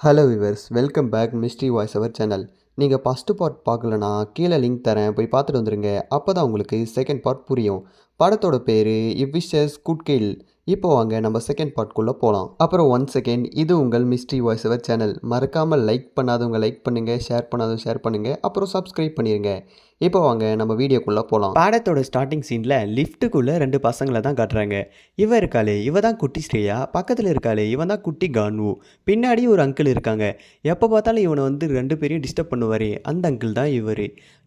Hello viewers, welcome back mystery voice our channel. நீங்கள் first part பார்க்கலனா கீழே link தரேன், போய் பார்த்துட்டு வந்துடுங்க. அப்போ தான் உங்களுக்கு செகண்ட் பார்ட் புரியும். படத்தோட பேர் இவ்விஷஸ் குட்கில். இப்போ வாங்க நம்ம செகண்ட் பார்ட்குள்ளே போகலாம். அப்புறம் ஒன் செகண்ட், இது உங்கள் மிஸ்ட்ரி வாய்ஸ் அவர் சேனல். மறக்காமல் லைக் பண்ணாதவங்க லைக் பண்ணுங்கள், ஷேர் பண்ணாதவங்க ஷேர் பண்ணுங்கள், அப்புறம் சப்ஸ்கிரைப் பண்ணிடுங்க. இப்போ வாங்க நம்ம வீடியோக்குள்ளே போகலாம். பாடத்தோட ஸ்டார்டிங் சீனில் லிஃப்ட்டுக்குள்ளே 2 பசங்களை தான் காட்டுறாங்க. இவ இருக்காளே, இவ தான் குட்டி ஸ்ரேயா. பக்கத்தில் இருக்காளே, இவன் தான் குட்டி கான்வு. பின்னாடி ஒரு அங்கிள் இருக்காங்க. எப்போ பார்த்தாலும் இவனை 2 பேரையும் டிஸ்டர்ப் பண்ணுவார். அந்த அங்கிள் தான்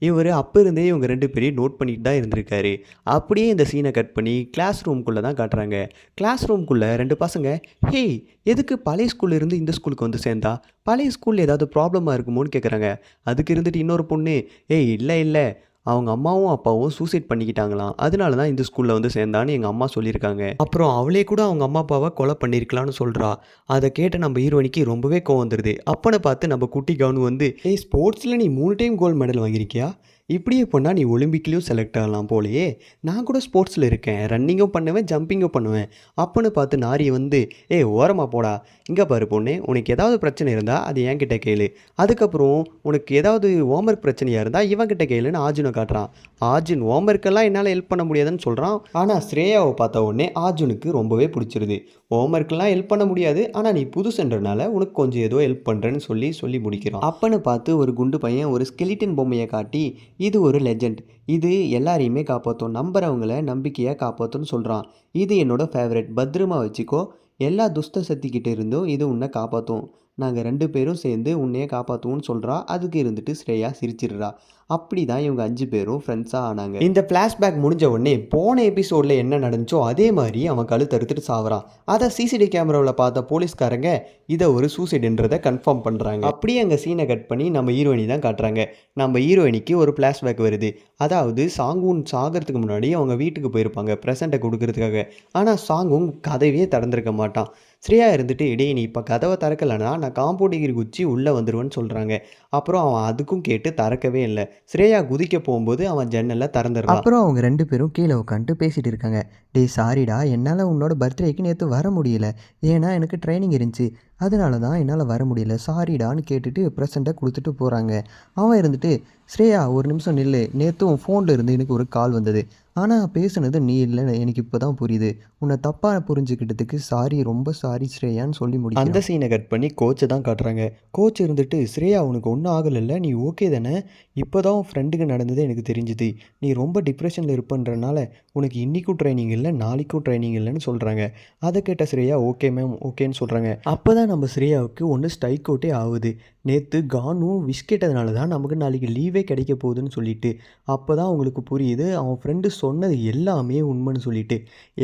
இவர் அப்போ இருந்தே இவங்க 2 பேரையும் நோட் பண்ணிட்டு தான் இருந்திருக்காரு. அப்படியே இந்த சீனை கட் பண்ணி கிளாஸ் ரூம்குள்ளே தான் காட்டுறாங்க. கிளாஸ் ரூம்குள்ளே 2 பசங்க, ஹேய் எதுக்கு பழைய ஸ்கூல்ல இருந்து இந்த ஸ்கூலுக்கு வந்து சேர்ந்தா, பழைய ஸ்கூலில் ஏதாவது ப்ராப்ளமாக இருக்குமோன்னு கேட்குறாங்க. அதுக்கு இருந்துட்டு இன்னொரு பொண்ணு, ஏய் இல்லை அவங்க அம்மாவும் அப்பாவும் சூசைட் பண்ணிக்கிட்டாங்களாம், அதனால தான் இந்த ஸ்கூலில் வந்து சேர்ந்தான்னு எங்கள் அம்மா சொல்லியிருக்காங்க. அப்புறம் அவளே கூட அவங்க அம்மா அப்பாவை கொலை பண்ணியிருக்கலான்னு சொல்கிறா. அதை கேட்ட நம்ம ஹீரோயினிக்கு ரொம்பவே கோவம் வந்துடுது. அப்பனை பார்த்து நம்ம குட்டி கவுனு வந்து, ஏய் ஸ்போர்ட்ஸில் நீ 3 டைம் கோல்டு மெடல் வாங்கியிருக்கியா, இப்படியே போனால் நீ ஒலிம்பிக்லேயும் செலக்ட் ஆகலாம் போலையே. நான் கூட ஸ்போர்ட்ஸில் இருக்கேன், ரன்னிங்கும் பண்ணுவேன், ஜம்பிங்கும் பண்ணுவேன். அப்பன்னு பார்த்து நாரி வந்து, ஏய் ஓரமாக போடா, இங்கே பாரு பொண்ணு, உனக்கு ஏதாவது பிரச்சனை இருந்தால் அது என்கிட்ட கேளு. அதுக்கப்புறம் உனக்கு ஏதாவது ஹோம்ஒர்க் பிரச்சனையாக இருந்தால் இவன்கிட்ட கேளுன்னு ஆர்ஜுனை காட்டுறான். ஆர்ஜுன் ஹோம்ஒர்க்கெல்லாம் என்னால் ஹெல்ப் பண்ண முடியாதுன்னு சொல்கிறான். ஆனால் ஸ்ரேயாவை பார்த்த உடனே ஆர்ஜுனுக்கு ரொம்பவே பிடிச்சிருது. ஹோம்ஒர்க்கெல்லாம் ஹெல்ப் பண்ண முடியாது, ஆனால் நீ புதுசுன்றனால உனக்கு கொஞ்சம் ஏதோ ஹெல்ப் பண்ணுறேன்னு சொல்லி முடிக்கிறான். அப்பன்னு பார்த்து ஒரு குண்டு பையன் ஒரு ஸ்கெலிட்டன் பொம்மையை காட்டி, இது ஒரு லெஜெண்ட், இது எல்லாரையுமே காப்பாற்றும், நம்புறவங்கள நம்பிக்கையாக காப்பாற்றும்னு சொல்கிறான். இது என்னோட ஃபேவரட், பத்திரமா வச்சுக்கோ, எல்லா துஷ்ட சக்திக்கிட்ட இருந்தும் இது உன்னை காப்பாற்றும், நாங்கள் 2 பேரும் சேர்ந்து உன்னையே காப்பாற்றுவோம்னு சொல்கிறா. அதுக்கு இருந்துட்டு ஸ்ரேயா சிரிச்சிடுறா. அப்படி தான் இவங்க 5 பேரும் ஃப்ரெண்ட்ஸாக ஆனாங்க. இந்த ஃப்ளாஷ்பேக் முடிஞ்ச உடனே போன எபிசோடில் என்ன நடந்துச்சோ அதே மாதிரி அவன் கழுத்து அறுத்துட்டு சாவறான். அதை சிசிடிவி கேமராவில் பார்த்த போலீஸ்காரங்க இதை ஒரு சூசைடுன்றதை கன்ஃபார்ம் பண்ணுறாங்க. அப்படியே அங்கே சீனை கட் பண்ணி நம்ம ஹீரோயினி தான் காட்டுறாங்க. நம்ம ஹீரோயினிக்கு ஒரு ஃப்ளாஷ்பேக் வருது. அதாவது சாங்குன் சாகிறதுக்கு முன்னாடி அவங்க வீட்டுக்கு போயிருப்பாங்க ப்ரெசண்ட்டை கொடுக்கறதுக்காக. ஆனால் சாங்கும் கதவையே திறந்திருக்க மாட்டான். ஸ்ரேயா இருந்துட்டு, இடையே நீ இப்போ கதவை திறக்கலைன்னா நான் காம்பவுண்ட் டிகிரி குச்சி உள்ளே வந்துடுவேன்னு சொல்கிறாங்க. அப்புறம் அவன் அதுக்கும் கேட்டு திறக்கவே இல்லை. ஸ்ரேயா குதிக்க போகும்போது அவன் ஜன்னலில் திறந்துடுறான். அப்புறம் அவங்க 2 பேரும் கீழே உட்காந்துட்டு பேசிகிட்டு இருக்காங்க. டேய் சாரிடா, என்னால் உன்னோட பர்த்டேக்கு நேற்று வர முடியல, ஏன்னா எனக்கு ட்ரைனிங் இருந்துச்சு, அதனால தான் என்னால் வர முடியல, சாரிடான்னு கேட்டுட்டு ப்ரெசண்ட்டை கொடுத்துட்டு போகிறாங்க. அவன் இருந்துட்டு, ஸ்ரேயா ஒரு நிமிஷம் நில்லு, நேற்று உன் ஃபோனில் இருந்து எனக்கு ஒரு கால் வந்தது, ஆனால் பேசுனது நீ இல்லை, எனக்கு இப்போ தான் புரியுது, உன்னை தப்பாக புரிஞ்சுக்கிட்டதுக்கு சாரி, ரொம்ப சாரி ஸ்ரேயான்னு சொல்லி முடியும். அந்த சீனை கட் பண்ணி கோச்சை தான் காட்டுறாங்க. கோச் இருந்துட்டு, ஸ்ரேயா உனக்கு ஒன்றும் ஆகலைல்ல, நீ ஓகே தானே, இப்போ தான் உன் ஃப்ரெண்டுக்கு நடந்தது எனக்கு தெரிஞ்சுது, நீ ரொம்ப டிப்ரெஷனில் இருப்பன்றனால உனக்கு இன்றைக்கும் ட்ரைனிங் இல்லை, நாளைக்கும் ட்ரைனிங் இல்லைன்னு சொல்கிறாங்க. அதை கேட்ட ஸ்ரேயா ஓகே மேம் ஓகேன்னு சொல்கிறாங்க. அப்போ தான் நம்ம ஸ்ரேயாவுக்கு ஒன்று ஸ்ட்ரைக் அவுட்டே ஆகுது. நேற்று கானும் விஷ் கேட்டதுனால தான் நமக்கு நாளைக்கு லீவே கிடைக்க போகுதுன்னு சொல்லிட்டு. அப்போ தான் அவங்களுக்கு புரியுது அவன் ஃப்ரெண்டு சொன்னது எல்லாமே உண்மைன்னு சொல்லிட்டு.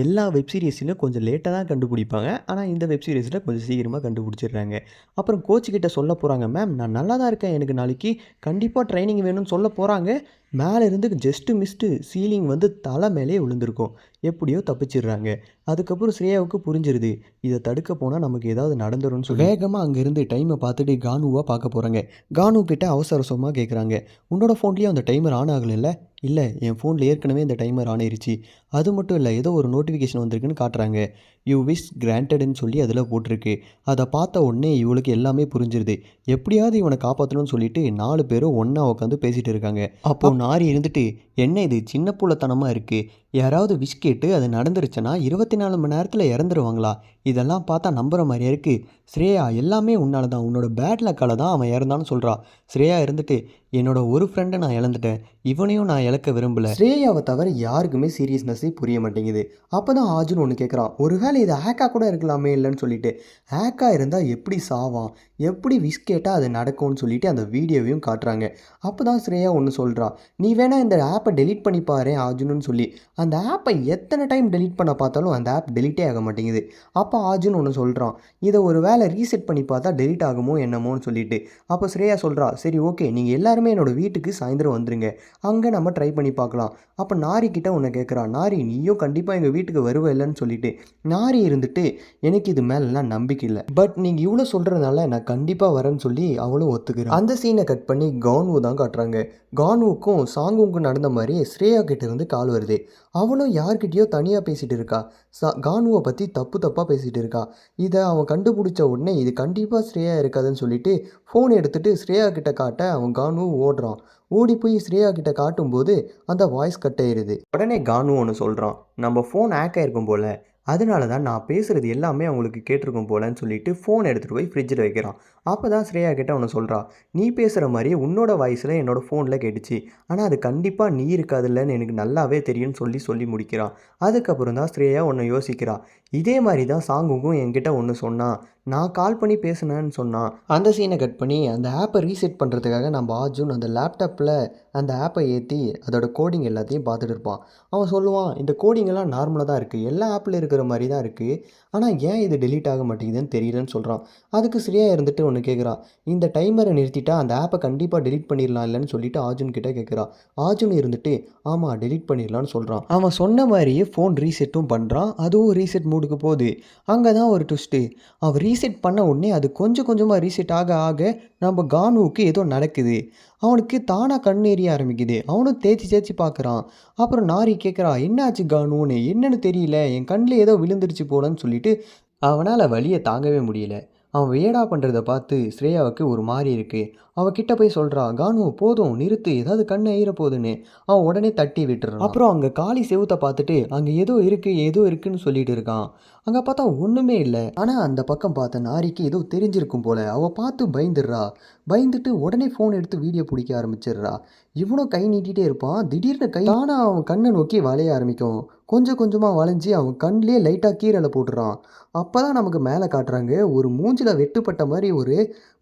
எல்லா வெப்சீரிஸ்லையும் கொஞ்சம் லேட்டாக தான் கண்டுபிடிப்பாங்க, ஆனால் இந்த வெப்சீரிஸில் கொஞ்சம் சீக்கிரமாக கண்டுபிடிச்சிடுறாங்க. அப்புறம் கோச்சுக்கிட்ட சொல்ல போகிறாங்க, மேம் நான் நல்லா தான் இருக்கேன், எனக்கு நாளைக்கு கண்டிப்பாக ட்ரைனிங் வேணும்னு சொல்ல போகிறாங்க. மேலே இருந்து ஜஸ்ட்டு மிஸ்ட்டு சீலிங் வந்து தலை மேலே விழுந்திருக்கும். எப்படியோ தப்பிச்சிடுறாங்க. அதுக்கப்புறம் ஸ்ரேயாவுக்கு புரிஞ்சிருது, இதை தடுக்க போனால் நமக்கு ஏதாவது நடந்துரும்னு சொல்லி வேகமாக அங்கேருந்து டைமை பார்த்துட்டு கானுவாக பார்க்க போகிறாங்க. கானு கிட்ட அவசரமாக கேட்குறாங்க, உன்னோட ஃபோன்லேயும் அந்த டைமர் ஆன் ஆகலைல்ல? இல்லை, என் ஃபோனில் ஏற்கனவே இந்த டைமர் ஆன் ஆயிடுச்சு. அது மட்டும் இல்லை, ஏதோ ஒரு நோட்டிஃபிகேஷன் வந்திருக்குன்னு காட்டுறாங்க. யூ விஷ் கிராண்டட்னு சொல்லி அதில் போட்டிருக்கு. அதை பார்த்த உடனே இவளுக்கு எல்லாமே புரிஞ்சிருது. எப்படியாவது இவனை காப்பாற்றணும்னு சொல்லிட்டு 4 பேரும் ஒன்றா உட்காந்து பேசிகிட்டு இருக்காங்க. அப்போது நாரி இருந்துட்டு, என்ன இது சின்ன புள்ளத்தனமாக இருக்குது, யாராவது விஷ் கேட்டு அது நடந்துருச்சுன்னா 24 மணி நேரத்தில் இறந்துருவாங்களா, இதெல்லாம் பார்த்தா நம்புகிற மாதிரியா இருக்குது. ஸ்ரேயா எல்லாமே உன்னால தான், உன்னோட பேட் லக்கால தான் அவன் இறந்தான்னு சொல்கிறா. ஸ்ரேயா இருந்துட்டு, என்னோட ஒரு ஃப்ரெண்டை நான் இழந்துட்டேன், இவனையும் நான் இழக்க விரும்பலை. ஸ்ரேயாவை தவிர யாருக்குமே சீரியஸ்னஸே புரிய மாட்டேங்குது. அப்போ தான் ஆர்ஜுன் ஒன்று கேட்குறான், ஒருவேளை இது ஹேக்காக கூட இருக்கலாமே இல்லைன்னு சொல்லிட்டு. ஹேக்காக இருந்தால் எப்படி சாவான், எப்படி விஷ் கேட்டால் அது நடக்கும்னு சொல்லிட்டு அந்த வீடியோவையும் காட்டுறாங்க. அப்போ தான் ஸ்ரேயா ஒன்று சொல்கிறா, நீ வேணால் இந்த ஆப்பை டெலீட் பண்ணி பாரு ஆர்ஜுன்னு சொல்லி. அந்த ஆப்பை எத்தனை டைம் டெலீட் பண்ண பார்த்தாலும் அந்த ஆப் டெலீட்டே ஆக மாட்டேங்குது. அப்போ ஆர்ஜுன் ஒன்று சொல்கிறான், இதை ஒரு வேளை ரீசெட் பண்ணி பார்த்தா டெலீட் ஆகுமோ என்னமோன்னு சொல்லிட்டு. அப்போ ஸ்ரேயா சொல்கிறா, சரி ஓகே, நீங்கள் எல்லாருமே என்னோடய வீட்டுக்கு சாயந்தரம் வந்துருங்க, அங்கே நம்ம ட்ரை பண்ணி பார்க்கலாம். அப்போ நாரி கிட்ட ஒன்று கேட்குறா, நாரி நீயும் கண்டிப்பாக எங்கள் வீட்டுக்கு வருவ இல்லைன்னு சொல்லிட்டு. நாரி இருந்துட்டு, எனக்கு இது மேலெலாம் நம்பிக்கை இல்லை, பட் நீங்கள் இவ்வளோ சொல்கிறதுனால நான் கண்டிப்பாக வரேன்னு சொல்லி அவளும் ஒத்துக்கிறேன். அந்த சீனை கட் பண்ணி கான்வு தான் காட்டுறாங்க. கான்வுக்கும் சாங்குக்கும் நடந்த மாதிரி ஸ்ரேயா கிட்ட இருந்து கால் வருது. அவளும் யார்கிட்டயோ தனியாக பேசிகிட்டு இருக்கா. கானுவை பற்றி தப்பு தப்பாக பேசிகிட்டு இருக்கா. இதை அவன் கண்டுபிடிச்ச உடனே இது கண்டிப்பாக ஸ்ரேயா இருக்காதுன்னு சொல்லிட்டு ஃபோன் எடுத்துகிட்டு ஸ்ரேயா கிட்ட காட்ட அவன் கானு ஓடுறான். ஓடி போய் ஸ்ரேயா கிட்ட காட்டும்போது அந்த வாய்ஸ் கட் ஆயிடுது. உடனே கானு ஒன்று சொல்கிறான், நம்ம ஃபோன் ஹேக் ஆயிருக்கும் போல், அதனால தான் நான் பேசுகிறது எல்லாமே அவங்களுக்கு கேட்டிருக்கும் போலன்னு சொல்லிட்டு ஃபோன் எடுத்துகிட்டு போய் ஃப்ரிட்ஜில் வைக்கிறான். அப்போ தான் ஸ்ரேயா கிட்ட அவனை சொல்கிறான், நீ பேசுகிற மாதிரியே உன்னோட வாய்ஸில் என்னோடய ஃபோனில் கேட்டுச்சு, ஆனால் அது கண்டிப்பாக நீ இருக்காதுல்லன்னு எனக்கு நல்லாவே தெரியும்னு சொல்லி முடிக்கிறான். அதுக்கப்புறம் தான் ஸ்ரேயா ஒன்று யோசிக்கிறா, இதே மாதிரி தான் சாங்குக்கும் என்கிட்ட ஒன்று சொன்னான், நான் கால் பண்ணி பேசினேன்னு சொன்னான். அந்த சீனை கட் பண்ணி அந்த ஆப்பை ரீசெட் பண்ணுறதுக்காக நம்ம அர்ஜுன் அந்த லேப்டாப்பில் அந்த ஆப்பை ஏற்றி அதோட கோடிங் எல்லாத்தையும் பார்த்துட்டு இருப்பான். அவன் சொல்லுவான், இந்த கோடிங்கெல்லாம் நார்மலாக தான் இருக்குது, எல்லா ஆப்பில் இருக்கிற மாதிரி தான் இருக்குது, ஆனால் ஏன் இது டெலீட் ஆக மாட்டேங்குதுன்னு தெரியலன்னு சொல்கிறான். அதுக்கு ஸ்ரேயா இருந்துட்டு ஒன்று கேட்குறான், இந்த டைமரை நிறுத்திட்டா அந்த ஆப்பை கண்டிப்பாக டெலீட் பண்ணிடலாம் இல்லைன்னு சொல்லிட்டு அர்ஜுன் கிட்டே கேட்குறான். அர்ஜுன் இருந்துட்டு ஆமாம் டெலீட் பண்ணிடலான்னு சொல்கிறான். அவன் சொன்ன மாதிரியே ஃபோன் ரீசெட்டும் பண்ணுறான். அதுவும் ரீசெட் மூடுக்கு போகுது. அங்கே தான் ஒரு ட்விஸ்ட்டு. அவன் ரீசெட் பண்ண உடனே அது கொஞ்சம் கொஞ்சமாக ரீசெட் ஆக ஆக நம்ம கானுவுக்கு ஏதோ நடக்குது. அவனுக்கு தானாக கண் எரிய ஆரம்பிக்குது. அவனும் தேய்ச்சி பார்க்குறான். அப்புறம் நாரி கேட்குறா, என்னாச்சு கானுன்னு? என்னன்னு தெரியல, என் கண்ணில் ஏதோ விழுந்துருச்சு போலன்னு சொல்லிட்டு அவனால் வலியை தாங்கவே முடியல. அவன் வேடா பண்ணுறத பார்த்து ஸ்ரேயாவுக்கு ஒரு மாதிரி இருக்குது. அவகிட்ட போய் சொல்கிறா, கானு போதும் நிறுத்து, ஏதாவது கண் எயிற போகுதுன்னு. அவன் உடனே தட்டி விட்டுறான். அப்புறம் அங்கே காலி செவுத்தை பார்த்துட்டு அங்கே ஏதோ இருக்குன்னு சொல்லிட்டு இருக்கான். அங்கே பார்த்தா ஒன்றுமே இல்லை. ஆனால் அந்த பக்கம் பார்த்த நாரிக்கு ஏதோ தெரிஞ்சிருக்கும் போல். அவள் பார்த்து பயந்துடுறா. பயந்துட்டு உடனே ஃபோன் எடுத்து வீடியோ பிடிக்க ஆரம்பிச்சிடுறா. இவனும் கை நீட்டிகிட்டே இருப்பான். திடீர்னு கை தானாக அவன் கண்ணை நோக்கி வளைய ஆரம்பிக்கும். கொஞ்சம் கொஞ்சமாக வளைஞ்சி அவன் கண்ணிலே லைட்டாக கீரலை போட்டுறான். அப்போ தான் நமக்கு மேலே காட்டுறாங்க, ஒரு மூஞ்சில் வெட்டுப்பட்ட மாதிரி ஒரு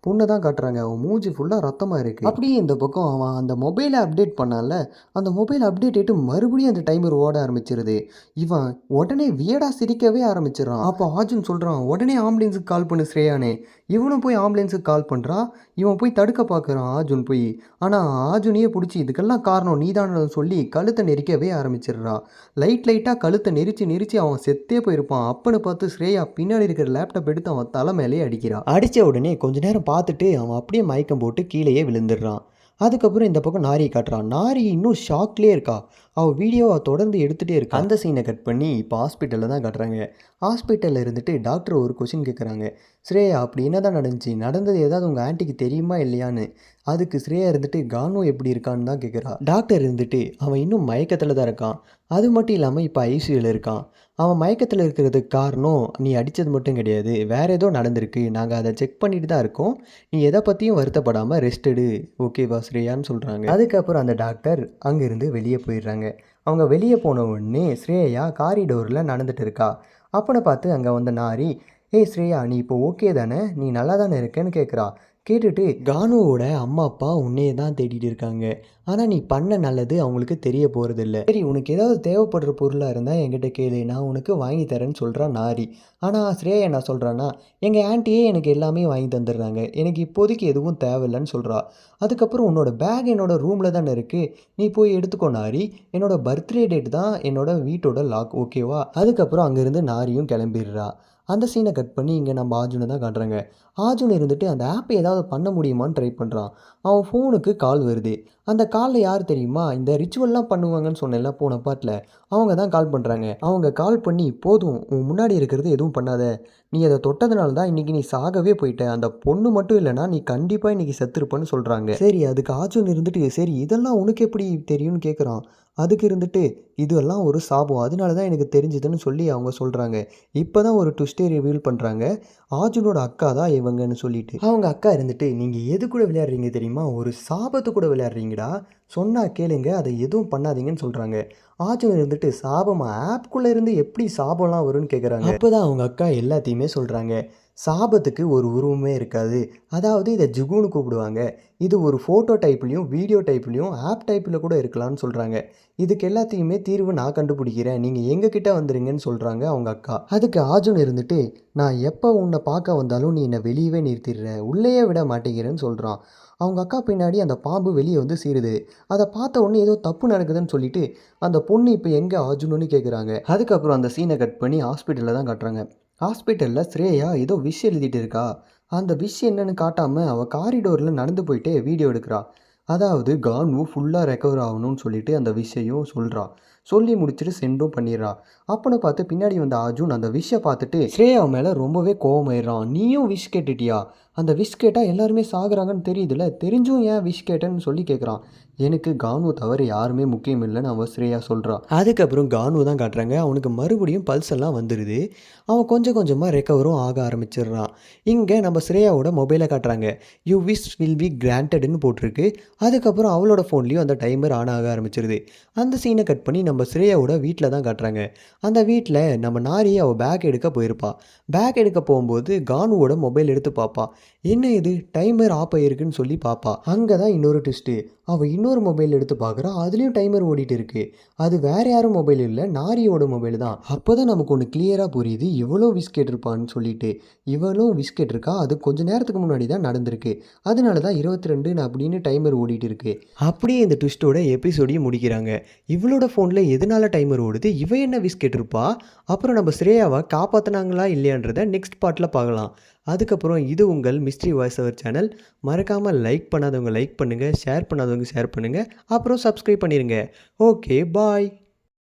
பொண்ணை தான் காட்டுறாங்க. அவன் மூஞ்சி ஃபுல்லாக ரத்தமாக இருக்குது. அப்படியே இந்த பக்கம் அவன் அந்த மொபைலை அப்டேட் பண்ணால, அந்த மொபைல் அப்டேட் ஆகிட்டு மறுபடியும் அந்த டைமர் ஓட ஆரம்பிச்சிருது. இவன் உடனே வியடாக சிரிக்கவே ஆரம்பிச்சிடறான். அப்போ அர்ஜுன் சொல்கிறான், உடனே ஆம்புலன்ஸுக்கு கால் பண்ணு ஸ்ரேயானே. இவனும் போய் ஆம்புலன்ஸுக்கு கால் பண்ணுறான். இவன் போய் தடுக்க பார்க்குறான் அர்ஜுன் போய். ஆனால் அர்ஜுனையே பிடிச்சி இதுக்கெல்லாம் காரணம் நீதான் சொல்லி கழுத்தை நெரிக்கவே ஆரம்பிச்சிடுறான். லைட்டாக கழுத்தை நெரிச்சு அவன் செத்தே போயிருப்பான். அப்பன்னு பார்த்து ஸ்ரேயா பின்னாடி இருக்கிற லேப்டாப் எடுத்து அவன் தலை மேலேயே அடிக்கிறான். அடித்த உடனே கொஞ்ச நேரம் பார்த்துட்டு அவன் அப்படியே மயக்கம் போட்டு கீழேயே விழுந்துடுறான். அதுக்கப்புறம் இந்த பக்கம் நாரியை காட்டுறான். நாரி இன்னும் ஷாக்லேயே இருக்கா. அவள் வீடியோவை தொடர்ந்து எடுத்துகிட்டே இருக்கா. அந்த சீனை கட் பண்ணி இப்போ ஹாஸ்பிட்டலில் தான் காட்டுறாங்க. ஹாஸ்பிட்டலில் இருந்துட்டு டாக்டர் ஒரு கொஷின் கேட்குறாங்க, ஸ்ரேயா அப்படி என்ன தான் நடந்தது ஏதாவது உங்கள் ஆன்ட்டிக்கு தெரியுமா இல்லையான்னு. அதுக்கு ஸ்ரேயா இருந்துட்டு கானு எப்படி இருக்கான்னு தான் கேட்குறா. டாக்டர் இருந்துட்டு அவன் இன்னும் மயக்கத்தில் தான் இருக்கான், அது மட்டும் இல்லாமல் இப்போ ஐசியூவில் இருக்கான். அவன் மயக்கத்தில் இருக்கிறதுக்கு காரணம் நீ அடித்தது மட்டும் கிடையாது, வேறு ஏதோ நடந்திருக்கு, நாங்கள் அதை செக் பண்ணிட்டு தான் இருக்கோம், நீ எதை பற்றியும் வருத்தப்படாமல் ரெஸ்ட் எடு, ஓகேவா ஸ்ரேயான்னு சொல்கிறாங்க. அதுக்கப்புறம் அந்த டாக்டர் அங்கேருந்து வெளியே போயிடுறாங்க. அவங்க வெளியே போன உடனே ஸ்ரேயா காரிடோரில் நடந்துட்டு இருக்கா. அப்பனை பார்த்து அங்கே வந்த நாரி, ஏய் ஸ்ரேயா நீ இப்போ ஓகே தானே, நீ நல்லா தானே இருக்கேன்னு கேட்குறா. கேட்டுட்டு, கானுவோட அம்மா அப்பா உன்னையே தான் தேடிட்டு இருக்காங்க, ஆனால் நீ பண்ண நல்லது அவங்களுக்கு தெரிய போகிறதில்ல. சரி உனக்கு ஏதாவது தேவைப்படுற பொருளாக இருந்தால் என்கிட்ட கேளு, நான் உனக்கு வாங்கி தரேன்னு சொல்கிறா நாரி. ஆனால் ஸ்ரேயா என்ன சொல்கிறான்னா, எங்கள் ஆன்ட்டியே எனக்கு எல்லாமே வாங்கி தந்துடுறாங்க, எனக்கு இப்போதைக்கு எதுவும் தேவையில்லைன்னு சொல்கிறா. அதுக்கப்புறம் உன்னோட பேக் என்னோட ரூமில் தானே இருக்குது, நீ போய் எடுத்துக்கோ நாரி, என்னோட பர்த்டே டேட் தான் என்னோட வீட்டோட லாக், ஓகேவா. அதுக்கப்புறம் அங்கேருந்து நாரியும் கிளம்பிடுறா. அந்த சீனை கட் பண்ணி இங்கே நம்ம அர்ஜுனை தான் காட்டுறாங்க. அர்ஜுன் இருந்துட்டு அந்த ஆப்பை ஏதாவது பண்ண முடியுமான்னு ட்ரை பண்ணுறான். அவன் ஃபோனுக்கு கால் வருது. அந்த காலில் யார் தெரியுமா, இந்த ரிச்சுவல்லாம் பண்ணுவாங்கன்னு சொன்னேன்ல போன பாட்டில், அவங்க தான் கால் பண்ணுறாங்க. அவங்க கால் பண்ணி, போதும் உன் முன்னாடி இருக்கிறது எதுவும் பண்ணாத, நீ அதை தொட்டதுனால தான் இன்றைக்கி நீ சாகவே போயிட்ட, அந்த பொண்ணு மட்டும் இல்லைனா நீ கண்டிப்பாக இன்றைக்கி செத்துருப்பன்னு சொல்கிறாங்க. சரி அதுக்கு அர்ஜுன் இருந்துட்டு, சரி இதெல்லாம் உனக்கு எப்படி தெரியும்னு கேட்குறான். அதுக்கு இருந்துட்டு, இதெல்லாம் ஒரு சாபம், அதனால தான் எனக்கு தெரிஞ்சதுன்னு சொல்லி அவங்க சொல்கிறாங்க. இப்போ தான் ஒரு ட்விஸ்டே ரிவீல் பண்ணுறாங்க, அர்ஜுனோட அக்கா தான் இவங்கன்னு சொல்லிட்டு. அவங்க அக்கா இருந்துட்டு, நீங்கள் எது கூட விளையாடுறீங்க தெரியுமா, ஒரு சாபத்து கூட விளையாடுறீங்கடா, சொன்னால் கேளுங்க, அதை எதுவும் பண்ணாதீங்கன்னு சொல்கிறாங்க. அர்ஜுன் இருந்துட்டு, சாபமா, ஆப்குள்ளே இருந்து எப்படி சாபம்லாம் வரும்னு கேட்குறாங்க. அப்போ தான் அவங்க அக்கா எல்லாத்தையுமே சொல்கிறாங்க. சாபத்துக்கு ஒரு உருவமே இருக்காது, அதாவது இதை ஜுகுன்னு கூப்பிடுவாங்க, இது ஒரு ஃபோட்டோ டைப்லேயும் வீடியோ டைப்லேயும் ஆப் டைப்பில் கூட இருக்கலாம்னு சொல்கிறாங்க. இதுக்கு எல்லாத்தையுமே தீர்வு நான் கண்டுபிடிக்கிறேன், நீங்கள் எங்ககிட்ட வந்துடுங்கன்னு சொல்கிறாங்க அவங்க அக்கா. அதுக்கு அர்ஜுன் இருந்துட்டு, நான் எப்போ உன்னை பார்க்க வந்தாலும் நீ என்னை வெளியவே நிறுத்திடுற, உள்ளேயே விட மாட்டேங்கிறேன்னு சொல்கிறான். அவங்க அக்கா பின்னாடி அந்த பாம்பு வெளியே வந்து சீருது. அதை பார்த்த உடனே ஏதோ தப்பு நடக்குதுன்னு சொல்லிட்டு அந்த பொண்ணு இப்போ எங்கே அர்ஜுன்னு கேட்குறாங்க. அதுக்கப்புறம் அந்த சீனை கட் பண்ணி ஹாஸ்பிட்டலில் தான் காட்டுறாங்க. ஹாஸ்பிட்டலில் ஸ்ரேயா ஏதோ விஷ் எழுதிட்டு இருக்கா. அந்த விஷ் என்னன்னு காட்டாமல் அவள் காரிடோரில் நடந்து போயிட்டே வீடியோ எடுக்கிறா. அதாவது கானு ஃபுல்லாக ரெக்கவர் ஆகணும்னு சொல்லிட்டு அந்த விஷயம் சொல்கிறா. சொல்லி முடிச்சுட்டு சென்டும் பண்ணிடுறா. அப்போன்னு பார்த்து பின்னாடி வந்த அர்ஜுன் அந்த விஷை பார்த்துட்டு ஸ்ரேயா மேலே ரொம்பவே கோவமாயிடுறான். நீயும் விஷ் கேட்டுட்டியா? அந்த விஷ் கேட்டால் எல்லாருமே சாகுறாங்கன்னு தெரியுதுல்ல, தெரிஞ்சும் ஏன் விஷ் கேட்டேன்னு சொல்லி கேட்குறான். எனக்கு கானு தவிர யாருமே முக்கியம் இல்லைன்னு அவன் ஸ்ரேயா சொல்கிறான். அதுக்கப்புறம் கானு தான் காட்டுறாங்க. அவனுக்கு மறுபடியும் பல்ஸ் எல்லாம் வந்துடுது. அவன் கொஞ்சம் கொஞ்சமாக ரெக்கவரும் ஆக ஆரம்பிச்சிடுறான். இங்கே நம்ம ஸ்ரேயாவோட மொபைலை காட்டுறாங்க. யூ விஷ் வில் பி கிராண்டட்னு போட்டிருக்கு. அதுக்கப்புறம் அவளோட ஃபோன்லேயும் அந்த டைமர் ஆன் ஆக ஆரம்பிச்சிருது. அந்த சீனை கட் பண்ணி நம்ம ஸ்ரேயாவோட வீட்டில் தான் காட்டுறாங்க. அந்த வீட்டில் நம்ம நாரி அவள் பேக் எடுக்க போயிருப்பா. பேக் எடுக்க போகும்போது கானுவோட மொபைல் எடுத்து பார்ப்பா. என்ன இது டைமர் ஆஃப் ஆகிருக்குன்னு சொல்லி பார்ப்பா. அங்கே தான் இன்னொரு ட்விஸ்ட்டு. அவள் இன்னொரு மொபைல் எடுத்து பார்க்குறா. அதுலேயும் டைமர் ஓடிட்டு இருக்கு. அது வேறு யாரும் மொபைல் இல்லை, நாரியோட மொபைல் தான். அப்போ தான் நமக்கு ஒன்று கிளியராக புரியுது, இவ்வளோ விஷ் கேட்டிருப்பான்னு சொல்லிட்டு. இவளும் விஷ் கேட்டிருக்கா. அது கொஞ்சம் நேரத்துக்கு முன்னாடி தான் நடந்திருக்கு. அதனால தான் 22 அப்படின்னு டைமர் ஓடிட்டு இருக்கு. அப்படியே இந்த ட்விஸ்ட்டோட எபிசோடையும் முடிக்கிறாங்க. இவளோட ஃபோனில் எதனால டைமர் ஓடுது, இவ என்ன விஷ் கேட்டிருப்பா, அப்புறம் நம்ம ஸ்ரேயாவை காப்பாற்றினாங்களா இல்லையான்றதை நெக்ஸ்ட் பார்ட்டில் பார்க்கலாம். அதுக்கப்புறம் இது உங்கள் மிஸ்ட்ரி வாய்ஸ் ஓவர் சேனல். மறக்காமல் லைக் பண்ணாதவங்க லைக் பண்ணுங்கள், ஷேர் பண்ணாதவங்க ஷேர் பண்ணுங்கள், அப்புறம் சப்ஸ்கிரைப் பண்ணிடுங்க. ஓகே, பாய்.